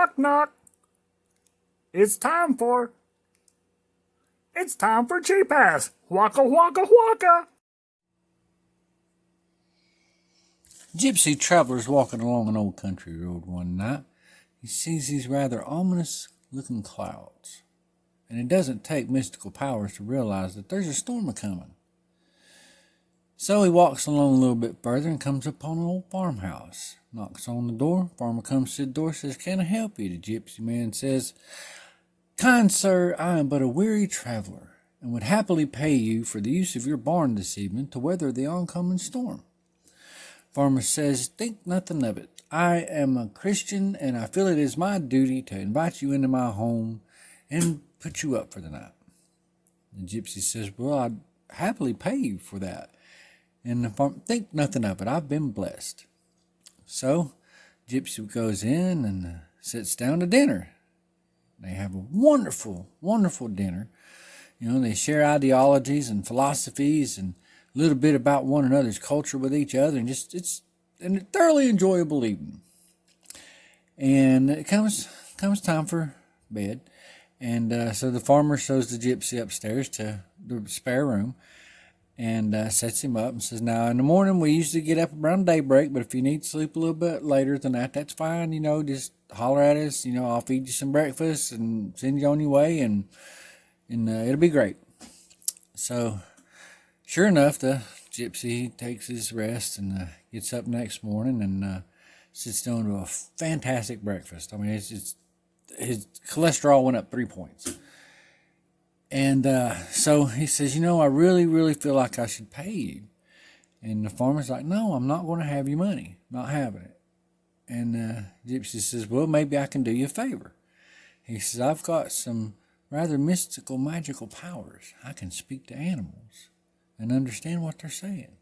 Knock, knock. It's time for cheap ass. Waka, waka, waka. Gypsy traveler's walking along an old country road one night. He sees these rather ominous-looking clouds, and it doesn't take mystical powers to realize that there's a storm a-coming. So he walks along a little bit further and comes upon an old farmhouse. Knocks on the door. Farmer comes to the door, says, "Can I help you?" The gypsy man says, "Kind sir, I am but a weary traveler, and would happily pay you for the use of your barn this evening to weather the oncoming storm." Farmer says, "Think nothing of it. I am a Christian, and I feel it is my duty to invite you into my home and put you up for the night." The gypsy says, "Well, I'd happily pay you for that." And the farmer, "Think nothing of it. I've been blessed." So gypsy goes in and sits down to dinner. They have a wonderful, wonderful dinner. They share ideologies and philosophies and a little bit about one another's culture with each other, and it's a thoroughly enjoyable evening. And it comes time for bed, and so the farmer shows the gypsy upstairs to the spare room, and sets him up and says, "Now in the morning we usually get up around daybreak, but if you need to sleep a little bit later than that, that's fine. Just holler at us. I'll feed you some breakfast and send you on your way, and it'll be great." So sure enough, the gypsy takes his rest and gets up next morning and sits down to a fantastic breakfast. I mean, his cholesterol went up 3 points. And so he says, "I really, really feel like I should pay you." And the farmer's like, "No, I'm not going to have your money. Not having it." And gypsy says, "Well, maybe I can do you a favor." He says, "I've got some rather mystical, magical powers. I can speak to animals and understand what they're saying."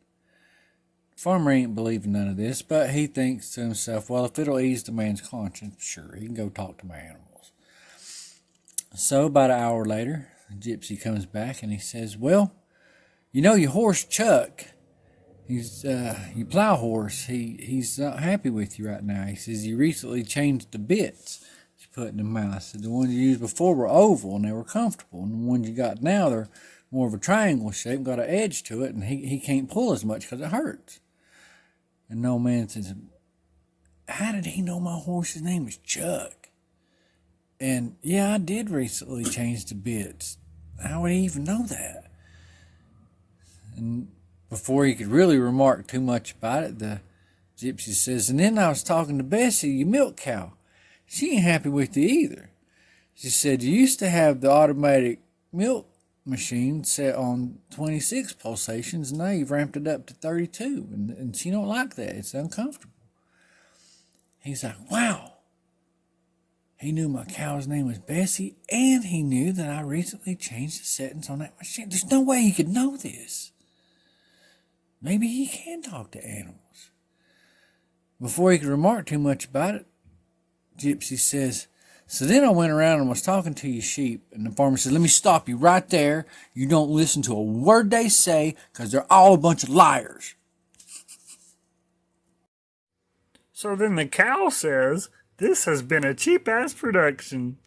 The farmer ain't believing none of this, but he thinks to himself, well, if it'll ease the man's conscience, sure, he can go talk to my animals. So about an hour later, the gypsy comes back and he says, "Well, your horse Chuck, he's your plow horse, he's not happy with you right now." He says, "You recently changed the bits you put in the mouth. So the ones you used before were oval and they were comfortable, and the ones you got now, they're more of a triangle shape, got an edge to it, and he can't pull as much because it hurts." And the old man says, "How did he know my horse's name was Chuck?" And yeah, I did recently change the bits. How would he even know that? And before he could really remark too much about it, the gypsy says, "And then I was talking to Bessie, your milk cow. She ain't happy with you either. She said you used to have the automatic milk machine set on 26 pulsations, and now you've ramped it up to 32, and she don't like that. It's uncomfortable." He's like, wow. He knew my cow's name was Bessie, and he knew that I recently changed the settings on that machine. There's no way he could know this. Maybe he can talk to animals. Before he could remark too much about it, Gypsy says, "So then I went around and was talking to your sheep," and the farmer said, "Let me stop you right there. You don't listen to a word they say, because they're all a bunch of liars." So then the cow says, "This has been a cheap ass production."